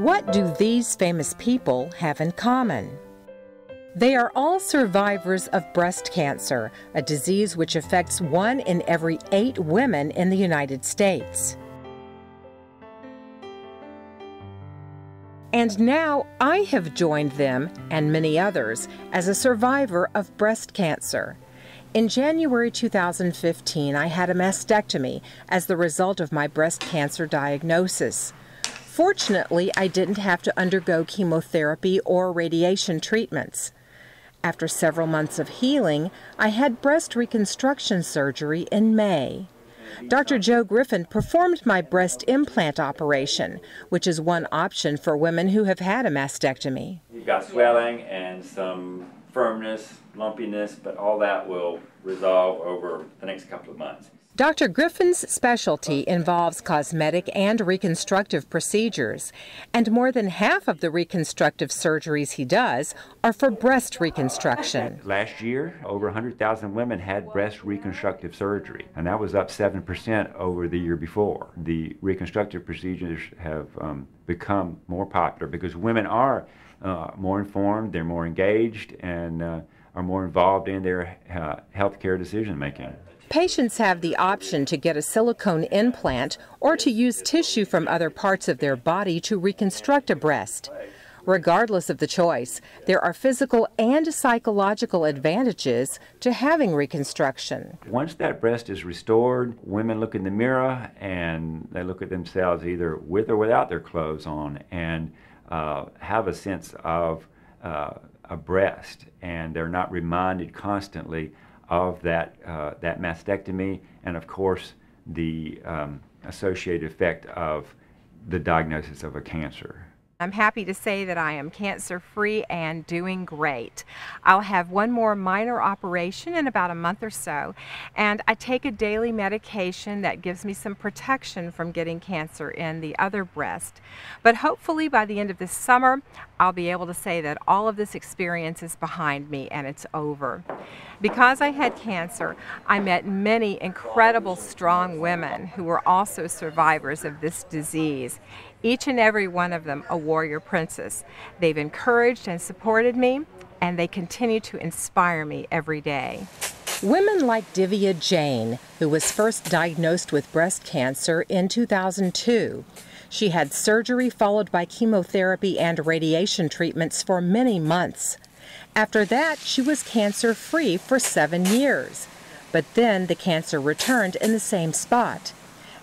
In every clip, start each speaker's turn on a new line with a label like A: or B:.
A: What do these famous people have in common? They are all survivors of breast cancer, a disease which affects 1 in every 8 women in the United States. And now I have joined them, and many others, as a survivor of breast cancer. In January 2015, I had a mastectomy as the result of my breast cancer diagnosis. Fortunately, I didn't have to undergo chemotherapy or radiation treatments. After several months of healing, I had breast reconstruction surgery in May. Dr. Joe Griffin performed my breast implant operation, which is one option for women who have had a mastectomy.
B: You've got swelling and some firmness, lumpiness, but all that will resolve over the next couple of months.
A: Dr. Griffin's specialty involves cosmetic and reconstructive procedures, and more than half of the reconstructive surgeries he does are for breast reconstruction.
B: Last year, over 100,000 women had breast reconstructive surgery, and that was up 7% over the year before. The reconstructive procedures have become more popular because women are more informed, they're more engaged, and are more involved in their healthcare decision making.
A: Patients have the option to get a silicone implant or to use tissue from other parts of their body to reconstruct a breast. Regardless of the choice, there are physical and psychological advantages to having reconstruction.
B: Once that breast is restored, women look in the mirror and they look at themselves either with or without their clothes on and have a sense of a breast, and they're not reminded constantly of that mastectomy and, of course, the associated effect of the diagnosis of a cancer.
C: I'm happy to say that I am cancer-free and doing great. I'll have one more minor operation in about a month or so, and I take a daily medication that gives me some protection from getting cancer in the other breast. But hopefully by the end of this summer, I'll be able to say that all of this experience is behind me and it's over. Because I had cancer, I met many incredible, strong women who were also survivors of this disease. Each and every one of them a warrior princess. They've encouraged and supported me, and they continue to inspire me every day.
A: Women like Divya Jain, who was first diagnosed with breast cancer in 2002. She had surgery followed by chemotherapy and radiation treatments for many months. After that, she was cancer-free for 7 years. But then the cancer returned in the same spot.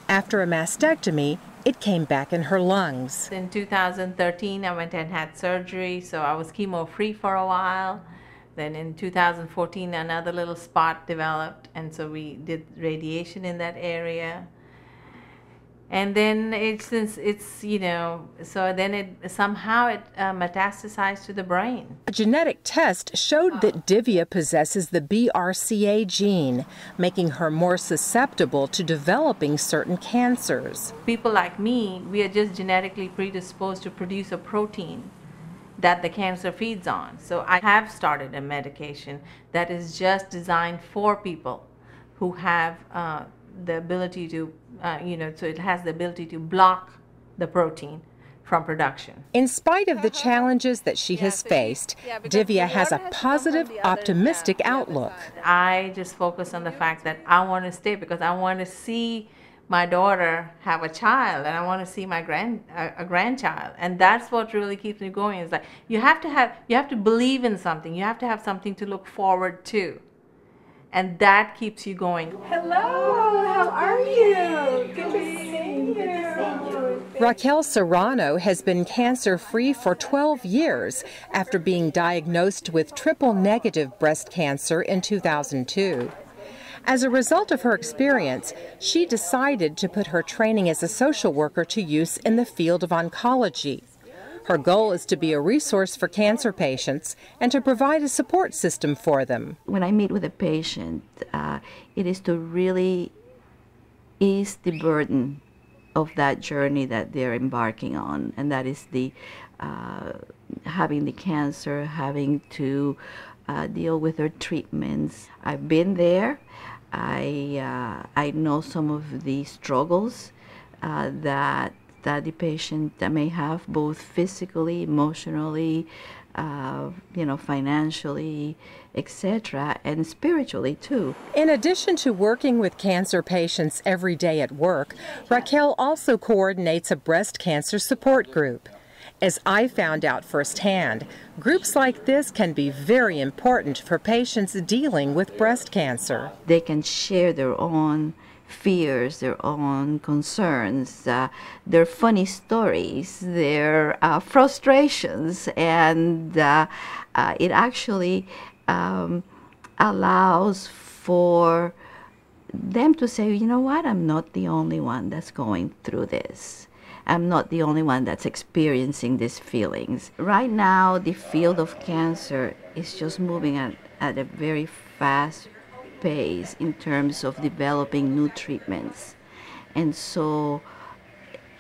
A: After a mastectomy, it came back in her lungs.
D: In 2013, I went and had surgery, so I was chemo-free for a while. Then in 2014, another little spot developed, and so we did radiation in that area. And then somehow it metastasized to the brain.
A: A genetic test showed that Divya possesses the BRCA gene, making her more susceptible to developing certain cancers.
D: People like me, we are just genetically predisposed to produce a protein that the cancer feeds on. So I have started a medication that is just designed for people who have the ability to, so it has the ability to block the protein from production.
A: In spite of the challenges that she has faced, Divya has a positive, optimistic outlook.
D: I just focus on the fact that I want to stay because I want to see my daughter have a child, and I want to see my grandchild, and that's what really keeps me going. Is like you have to believe in something. You have to have something to look forward to. And that keeps you going.
E: Hello, how are you? Good to see you.
A: Raquel Serrano has been cancer-free for 12 years after being diagnosed with triple-negative breast cancer in 2002. As a result of her experience, she decided to put her training as a social worker to use in the field of oncology. Her goal is to be a resource for cancer patients and to provide a support system for them.
F: When I meet with a patient, it is to really ease the burden of that journey that they're embarking on, and that is the having the cancer, having to deal with their treatments. I've been there. I know some of the struggles that that the patient may have, both physically, emotionally, financially, etc., and spiritually too.
A: In addition to working with cancer patients every day at work, Raquel also coordinates a breast cancer support group. As I found out firsthand, groups like this can be very important for patients dealing with breast cancer.
F: They can share their own fears, their own concerns, their funny stories, their frustrations, and it actually allows for them to say, you know what, I'm not the only one that's going through this. I'm not the only one that's experiencing these feelings. Right now, the field of cancer is just moving at a very fast pace in terms of developing new treatments. And so,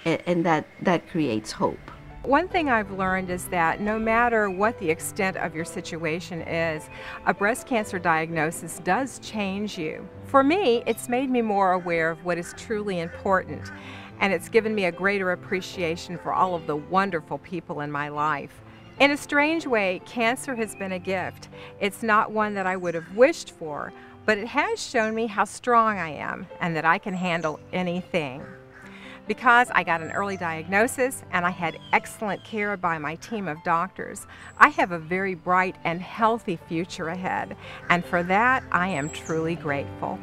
F: and that creates hope.
C: One thing I've learned is that no matter what the extent of your situation is, a breast cancer diagnosis does change you. For me, it's made me more aware of what is truly important, and it's given me a greater appreciation for all of the wonderful people in my life. In a strange way, cancer has been a gift. It's not one that I would have wished for, but it has shown me how strong I am and that I can handle anything. Because I got an early diagnosis and I had excellent care by my team of doctors, I have a very bright and healthy future ahead, and for that I am truly grateful.